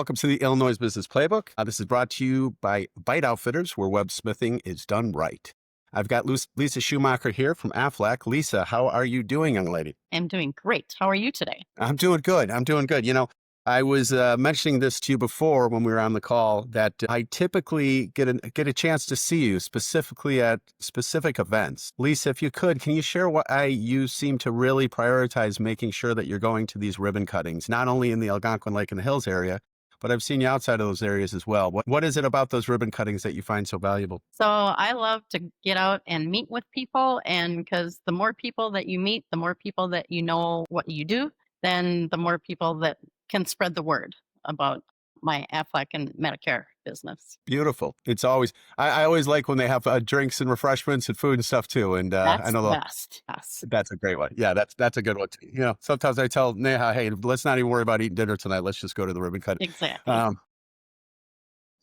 Welcome to the Illinois Business Playbook. This is brought to you by Bite Outfitters, where web smithing is done right. I've got Lisa Schumacher here from Aflac. Lisa, how are you doing, young lady? I'm doing great. How are you today? I'm doing good. I'm doing good. I was mentioning this to you before when we were on the call that I typically get a chance to see you specifically at specific events. Lisa, if you could, can you share why you seem to really prioritize making sure that you're going to these ribbon cuttings, not only in the Algonquin Lake and the Hills area, but I've seen you outside of those areas as well. What is it about those ribbon cuttings that you find so valuable? So I love to get out and meet with people, and because the more people that you meet, the more people that you know what you do, then the more people that can spread the word about my Aflac and Medicare business. Beautiful. I always like when they have drinks and refreshments and food and stuff too. And I That's know the best. Yes, that's a great one. Yeah, that's a good one too. Sometimes I tell Neha, hey, let's not even worry about eating dinner tonight. Let's just go to the ribbon cutting. exactly.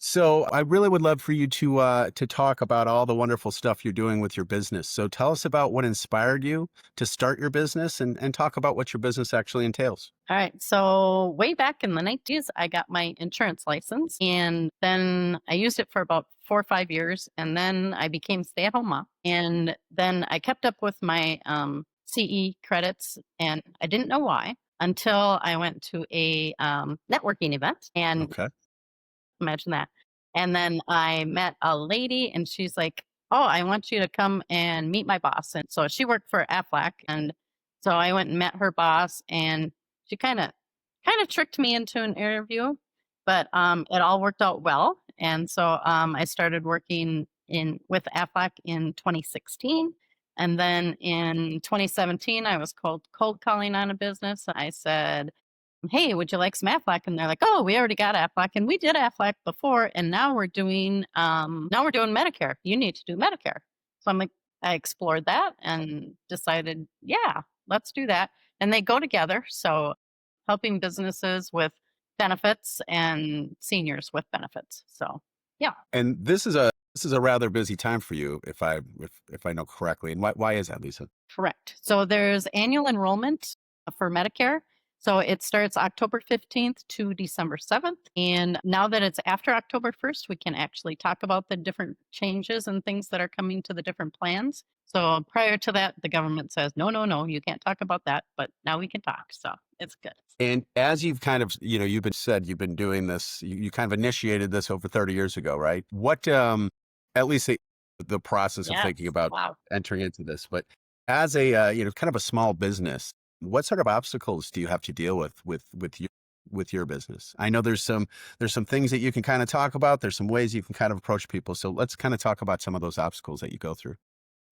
So I really would love for you to talk about all the wonderful stuff you're doing with your business. So tell us about what inspired you to start your business and talk about what your business actually entails. All right. So way back in the 90s, I got my insurance license, and then I used it for about 4 or 5 years. And then I became stay-at-home mom. And then I kept up with my CE credits, and I didn't know why until I went to a networking event. And Okay. imagine that. And then I met a lady, and she's like, "Oh, I want you to come and meet my boss." And so she worked for Aflac, and so I went and met her boss, and she kind of tricked me into an interview, but it all worked out well. And so I started working in with Aflac in 2016. And then in 2017, I was cold calling on a business. I said, "Hey, would you like some Aflac?" And they're like, "Oh, we already got Aflac, and we did Aflac before, and now we're doing Medicare. You need to do Medicare." So I'm like, I explored that and decided, yeah, let's do that. And they go together. So helping businesses with benefits and seniors with benefits. So yeah. And this is a rather busy time for you, if I know correctly. And why is that, Lisa? Correct. So there's annual enrollment for Medicare. So it starts October 15th to December 7th. And now that it's after October 1st, we can actually talk about the different changes and things that are coming to the different plans. So prior to that, the government says, no, no, no, you can't talk about that. But now we can talk. So it's good. And as you've kind of, you've been doing this, you kind of initiated this over 30 years ago, right? What, at least the process of Yes. thinking about Wow. entering into this, but as a, kind of a small business, what sort of obstacles do you have to deal with your business? I know there's some things that you can kind of talk about. There's some ways you can kind of approach people. So let's kind of talk about some of those obstacles that you go through.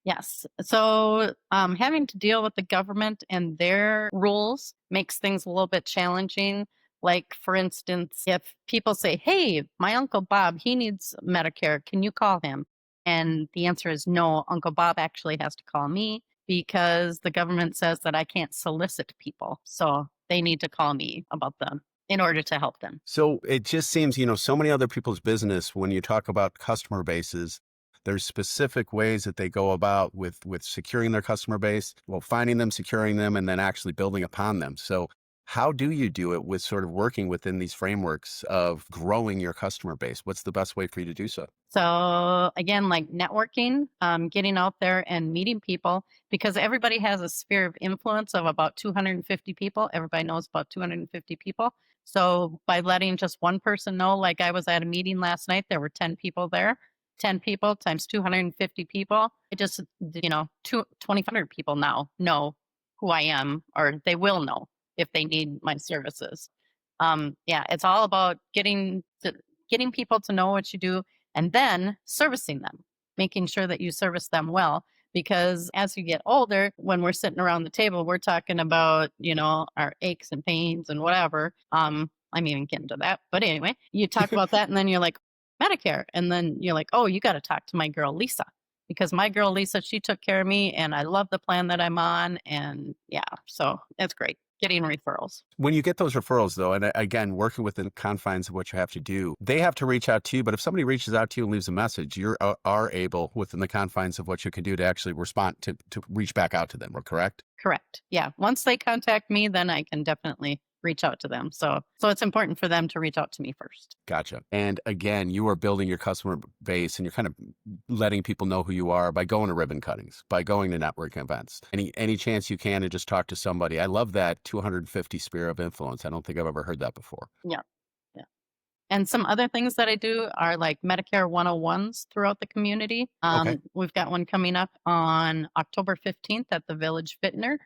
Yes. So having to deal with the government and their rules makes things a little bit challenging. Like, for instance, if people say, "Hey, my Uncle Bob, he needs Medicare. Can you call him?" And the answer is no, Uncle Bob actually has to call me because the government says that I can't solicit people. So they need to call me about them in order to help them. So it just seems, so many other people's business, when you talk about customer bases, there's specific ways that they go about with securing their customer base, well, finding them, securing them, and then actually building upon them. So how do you do it with sort of working within these frameworks of growing your customer base? What's the best way for you to do so? So again, like networking, getting out there and meeting people, because everybody has a sphere of influence of about 250 people. Everybody knows about 250 people. So by letting just one person know, like I was at a meeting last night, there were 10 people there. 10 people times 250 people. It just, 2,500 people now know who I am, or they will know if they need my services. Yeah, it's all about getting people to know what you do, and then servicing them, making sure that you service them well. Because as you get older, when we're sitting around the table, we're talking about, our aches and pains and whatever. I'm even getting to that. But anyway, you talk about that, and then you're like, Medicare. And then you're like, oh, you got to talk to my girl, Lisa. Because my girl, Lisa, she took care of me, and I love the plan that I'm on. And yeah, so it's great getting referrals. When you get those referrals, though, and again, working within the confines of what you have to do, they have to reach out to you. But if somebody reaches out to you and leaves a message, you are able, within the confines of what you can do, to actually respond, to reach back out to them, correct? Correct. Yeah. Once they contact me, then I can definitely reach out to them. So it's important for them to reach out to me first. Gotcha. And again, you are building your customer base and you're kind of letting people know who you are by going to ribbon cuttings, by going to networking events. Any chance you can to just talk to somebody. I love that 250 sphere of influence. I don't think I've ever heard that before. Yeah. Yeah. And some other things that I do are like Medicare 101s throughout the community. Okay. We've got one coming up on October 15th at the Village Fitner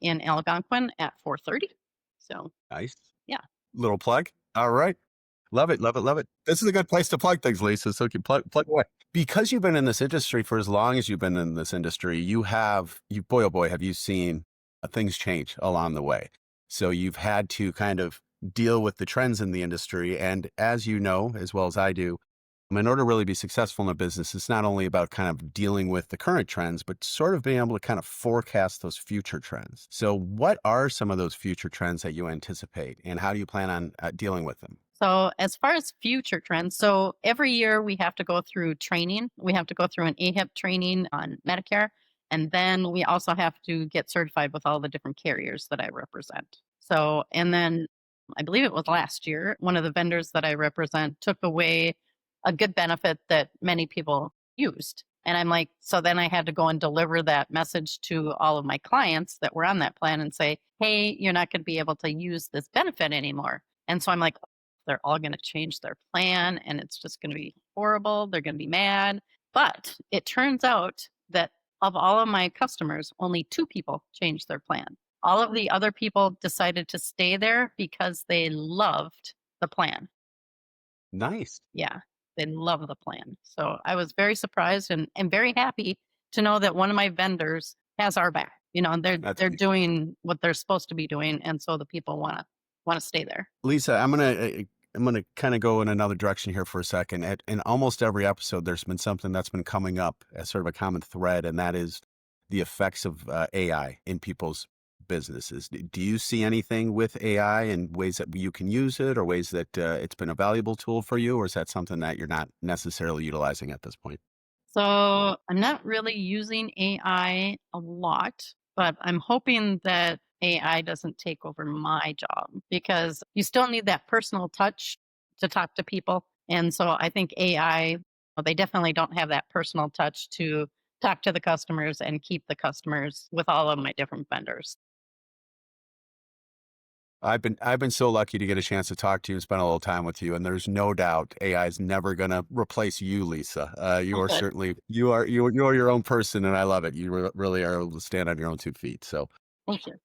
in Algonquin at 4:30. So Nice. yeah. Little plug. All right. Love it, love it, love it. This is a good place to plug things, Lisa. So you can plug away. Because you've been in this industry for as long as you've been in this industry, boy, oh boy, have you seen things change along the way. So you've had to kind of deal with the trends in the industry. And as you know, as well as I do, in order to really be successful in a business, it's not only about kind of dealing with the current trends, but sort of being able to kind of forecast those future trends. So what are some of those future trends that you anticipate and how do you plan on dealing with them? So, as far as future trends, so every year we have to go through training. We have to go through an AHIP training on Medicare. And then we also have to get certified with all the different carriers that I represent. So, and then I believe it was last year, one of the vendors that I represent took away a good benefit that many people used. And I'm like, so then I had to go and deliver that message to all of my clients that were on that plan and say, hey, you're not going to be able to use this benefit anymore. And so I'm like, they're all going to change their plan and it's just going to be horrible. They're going to be mad. But it turns out that of all of my customers, only 2 people changed their plan. All of the other people decided to stay there because they loved the plan. Nice. Yeah, they love the plan. So I was very surprised and very happy to know that one of my vendors has our back. You know, That's they're doing what they're supposed to be doing, and so the people want to stay there. Lisa, I'm gonna kind of go in another direction here for a second. In almost every episode, there's been something that's been coming up as sort of a common thread, and that is the effects of AI in people's businesses. Do you see anything with AI and ways that you can use it, or ways that it's been a valuable tool for you, or is that something that you're not necessarily utilizing at this point? So I'm not really using AI a lot, but I'm hoping that AI doesn't take over my job because you still need that personal touch to talk to people. And so I think AI, well, they definitely don't have that personal touch to talk to the customers and keep the customers with all of my different vendors. I've been so lucky to get a chance to talk to you and spend a little time with you, and there's no doubt AI is never going to replace you, Lisa. You Oh, are good. certainly you are your own person, and I love it. You really are able to stand on your own 2 feet. So Thank you.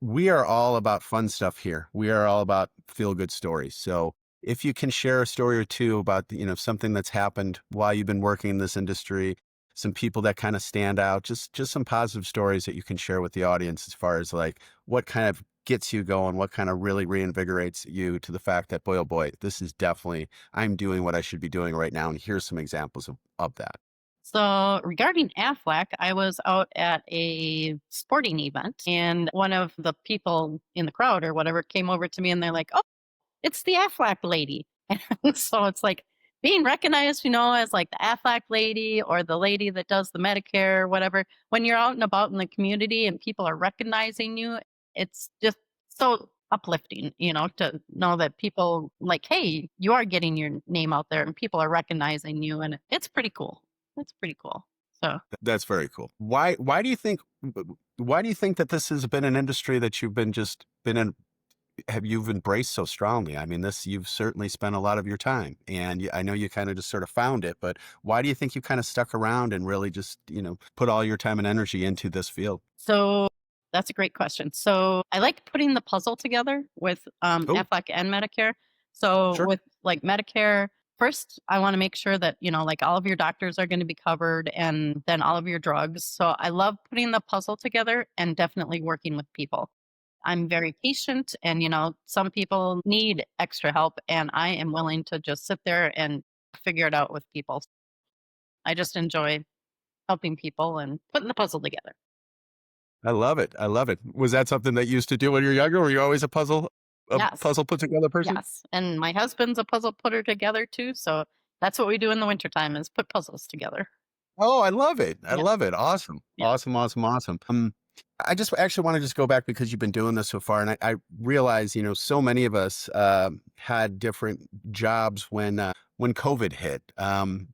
we are all about fun stuff here. We are all about feel good stories. So if you can share a story or two about, something that's happened while you've been working in this industry, some people that kind of stand out, just some positive stories that you can share with the audience as far as like what kind of gets you going, what kind of really reinvigorates you to the fact that, boy, oh boy, this is definitely, I'm doing what I should be doing right now. And here's some examples of that. So, regarding Aflac, I was out at a sporting event, and one of the people in the crowd or whatever came over to me and they're like, oh, it's the Aflac lady. And so it's like being recognized, as like the Aflac lady or the lady that does the Medicare or whatever. When you're out and about in the community and people are recognizing you, it's just so uplifting, to know that people like, hey, you are getting your name out there and people are recognizing you. And it's pretty cool. It's pretty cool. So, That's very cool. Why do you think that this has been an industry that been in have you've embraced so strongly? I mean, you've certainly spent a lot of your time, and I know you kind of just sort of found it, but why do you think you kind of stuck around and really just, put all your time and energy into this field? so that's a great question. So I like putting the puzzle together with Oh, Aflac and Medicare. So sure. with like Medicare, first I want to make sure that like all of your doctors are going to be covered, and then all of your drugs. So I love putting the puzzle together and definitely working with people. I'm very patient, and some people need extra help, and I am willing to just sit there and figure it out with people. I just enjoy helping people and putting the puzzle together. I love it. I love it. Was that something that you used to do when you were younger? Were you always a Yes. puzzle put together person? Yes, and my husband's a puzzle putter together too, so that's what we do in the wintertime is put puzzles together. Oh, I love it. I Yeah, love it. Awesome. yeah. Awesome, awesome, awesome. I just actually want to just go back because you've been doing this so far, and I realize, so many of us had different jobs when COVID hit.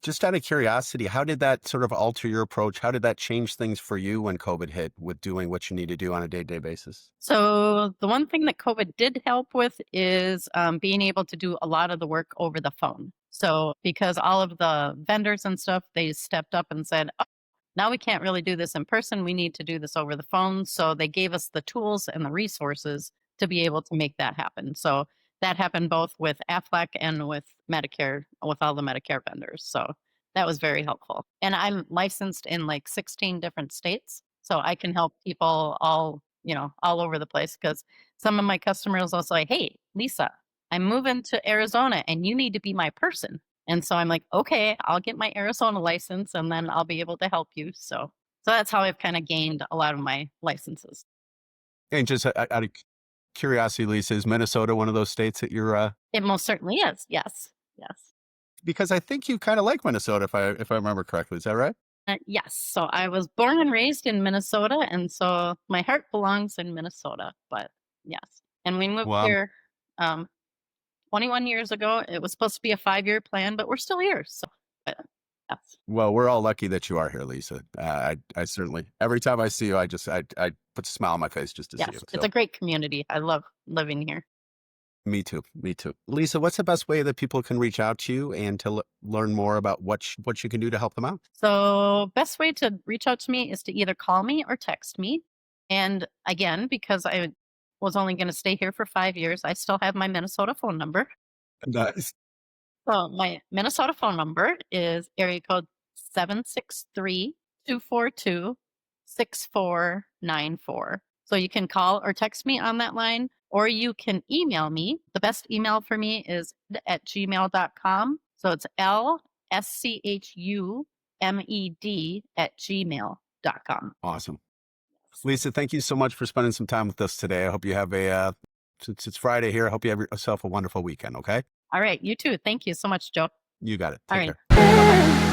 Just out of curiosity, how did that sort of alter your approach? How did that change things for you when COVID hit with doing what you need to do on a day-to-day basis? So the one thing that COVID did help with is being able to do a lot of the work over the phone. So because all of the vendors and stuff, they stepped up and said, "Oh, now we can't really do this in person. We need to do this over the phone." So they gave us the tools and the resources to be able to make that happen. So that happened both with Aflac and with Medicare, with all the Medicare vendors. So that was very helpful. And I'm licensed in like 16 different states. So I can help people all over the place because some of my customers will say, "Hey, Lisa, I'm moving to Arizona and you need to be my person." And so I'm like, "Okay, I'll get my Arizona license and then I'll be able to help you." So that's how I've kind of gained a lot of my licenses. And just out of curiosity, Lisa, is Minnesota one of those states that you're It most certainly is. Yes. Yes. because I think you kind of like Minnesota if I remember correctly. Is that right? Yes. So I was born and raised in Minnesota. And so my heart belongs in Minnesota. But yes. And we moved Well, here um, 21 years ago. It was supposed to be a 5-year plan, but we're still here. So, but, yes. well, we're all lucky that you are here, Lisa. I certainly every time I see you, I put a smile on my face just to see you. Yes. It's So a great community. I love living here. me too, me too. Lisa, what's the best way that people can reach out to you and to learn more about what you can do to help them out? So, best way to reach out to me is to either call me or text me. And again, because I was only going to stay here for 5 years, I still have my Minnesota phone number. Nice. So, my Minnesota phone number is area code 763-242-6494. So, you can call or text me on that line, or you can email me. The best email for me is at gmail.com. So, it's LSCHUMED @gmail.com. Lisa, thank you so much for spending some time with us today. I hope you have since it's Friday here, I hope you have yourself a wonderful weekend. Okay. All right. You too. Thank you so much, Joe. You got it. All Take right. care. Bye-bye.